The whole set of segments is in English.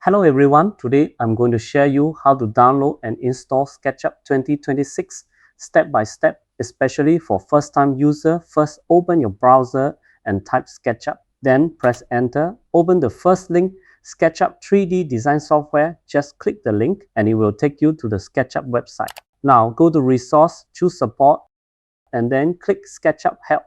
Hello everyone, today I'm going to share you how to download and install SketchUp 2026 step by step, especially for first-time user. First, open your browser and type SketchUp, then press enter. Open the first link, SketchUp 3D design software. Just click the link and it will take you to the SketchUp website. Now go to resource, choose support, and then click SketchUp help.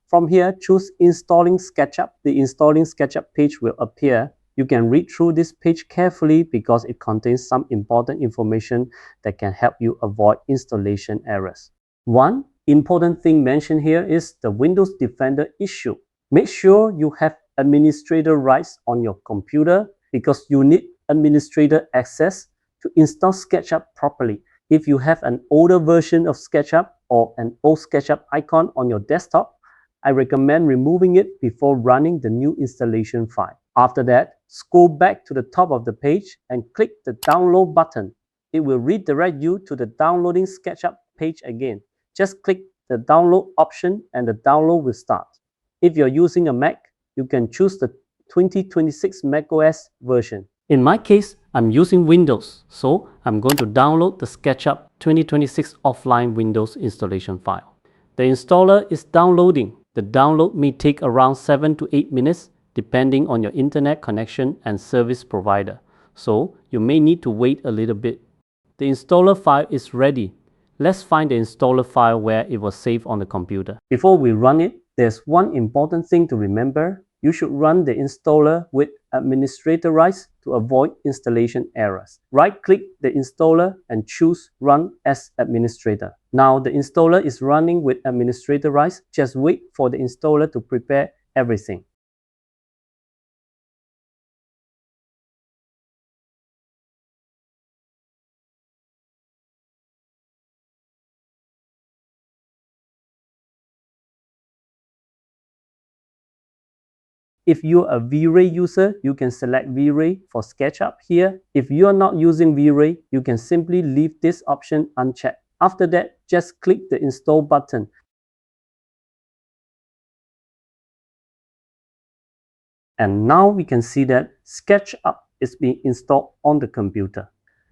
From here, choose installing SketchUp. The installing SketchUp page will appear. You can read through this page carefully because it contains some important information that can help you avoid installation errors. One important thing mentioned here is the Windows Defender issue. Make sure you have administrator rights on your computer because you need administrator access to install SketchUp properly. If you have an older version of SketchUp or an old SketchUp icon on your desktop, I recommend removing it before running the new installation file. After that, scroll back to the top of the page and click the download button. It will redirect you to the downloading SketchUp page again. Just click the download option and the download will start. If you're using a Mac, you can choose the 2026 macOS version. In my case, I'm using Windows, so I'm going to download the SketchUp 2026 offline Windows installation file. The installer is downloading. The download may take around 7 to 8 minutes depending on your internet connection and service provider, so you may need to wait a little bit. The installer file is ready. Let's find the installer file where it was saved on the computer. Before we run it, there's one important thing to remember. You should run the installer with administrator rights to avoid installation errors. Right-click the installer and choose Run as Administrator. Now the installer is running with administrator rights. Just wait for the installer to prepare everything. If you're a V-Ray user, you can select V-Ray for SketchUp here. If you're not using V-Ray, you can simply leave this option unchecked. After that, just click the Install button. And now we can see that SketchUp is being installed on the computer.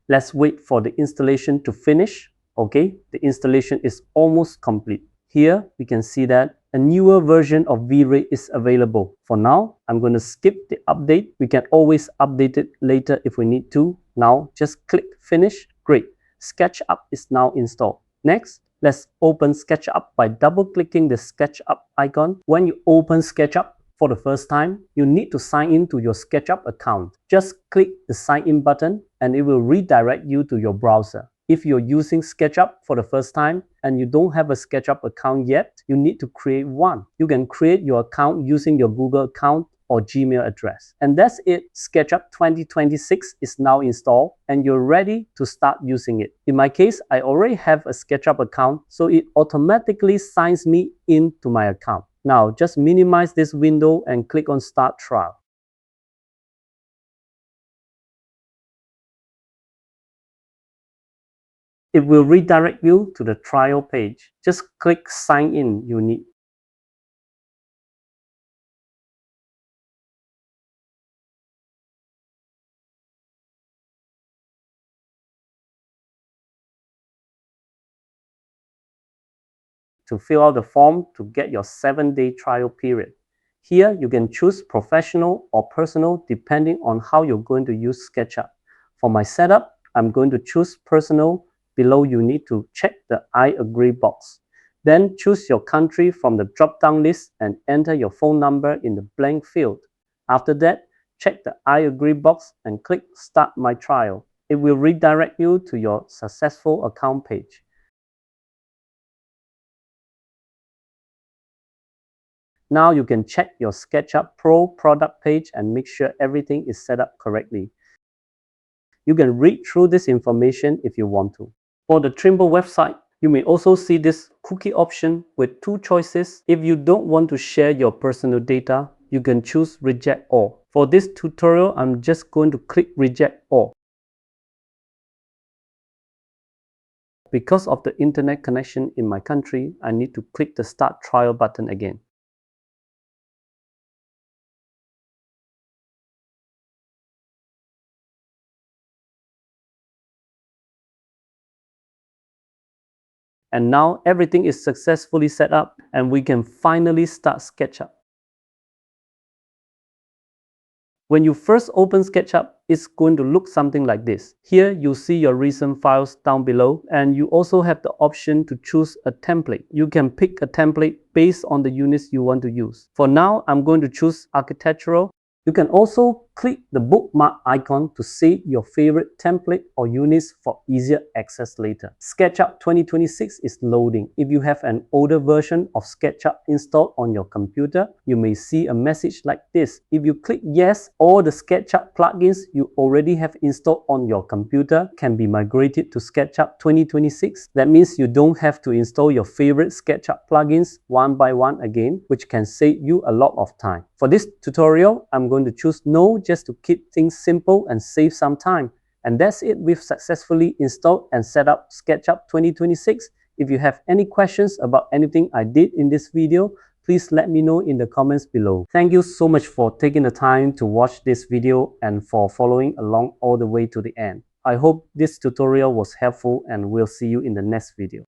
Let's wait for the installation to finish. Okay, the installation is almost complete. Here we can see that a newer version of V-Ray is available. For now, I'm going to skip the update. We can always update it later if we need to. Now just click Finish. Great. SketchUp is now installed. Next, let's open SketchUp by double-clicking the SketchUp icon. When you open SketchUp for the first time, you need to sign in to your SketchUp account. Just click the Sign In button and it will redirect you to your browser. If you're using SketchUp for the first time and you don't have a SketchUp account yet, you need to create one. You can create your account using your Google account or Gmail address. And that's it. SketchUp 2026 is now installed and you're ready to start using it. In my case, I already have a SketchUp account, so it automatically signs me into my account. Now, just minimize this window and click on Start Trial. It will redirect you to the trial page. Just click Sign In. You need to fill out the form to get your 7-day trial period. Here, you can choose professional or personal depending on how you're going to use SketchUp. For my setup, I'm going to choose personal. Below, you need to check the I agree box. Then choose your country from the drop-down list and enter your phone number in the blank field. After that, check the I agree box and click Start My Trial. It will redirect you to your successful account page. Now you can check your SketchUp Pro product page and make sure everything is set up correctly. You can read through this information if you want to. For the Trimble website, you may also see this cookie option with two choices. If you don't want to share your personal data, you can choose Reject All. For this tutorial, I'm just going to click Reject All. Because of the internet connection in my country, I need to click the Start Trial button again. And now everything is successfully set up and we can finally start SketchUp. When you first open SketchUp, it's going to look something like this. Here you see your recent files down below, and you also have the option to choose a template. You can pick a template based on the units you want to use. For now, I'm going to choose architectural. You can also click the bookmark icon to save your favorite template or units for easier access later. SketchUp 2026 is loading. If you have an older version of SketchUp installed on your computer, you may see a message like this. If you click yes, all the SketchUp plugins you already have installed on your computer can be migrated to SketchUp 2026. That means you don't have to install your favorite SketchUp plugins one by one again, which can save you a lot of time. For this tutorial, I'm going to choose no just to keep things simple and save some time. And that's it. We've successfully installed and set up SketchUp 2026. If you have any questions about anything I did in this video, please let me know in the comments below. Thank you so much for taking the time to watch this video and for following along all the way to the end. I hope this tutorial was helpful and we'll see you in the next video.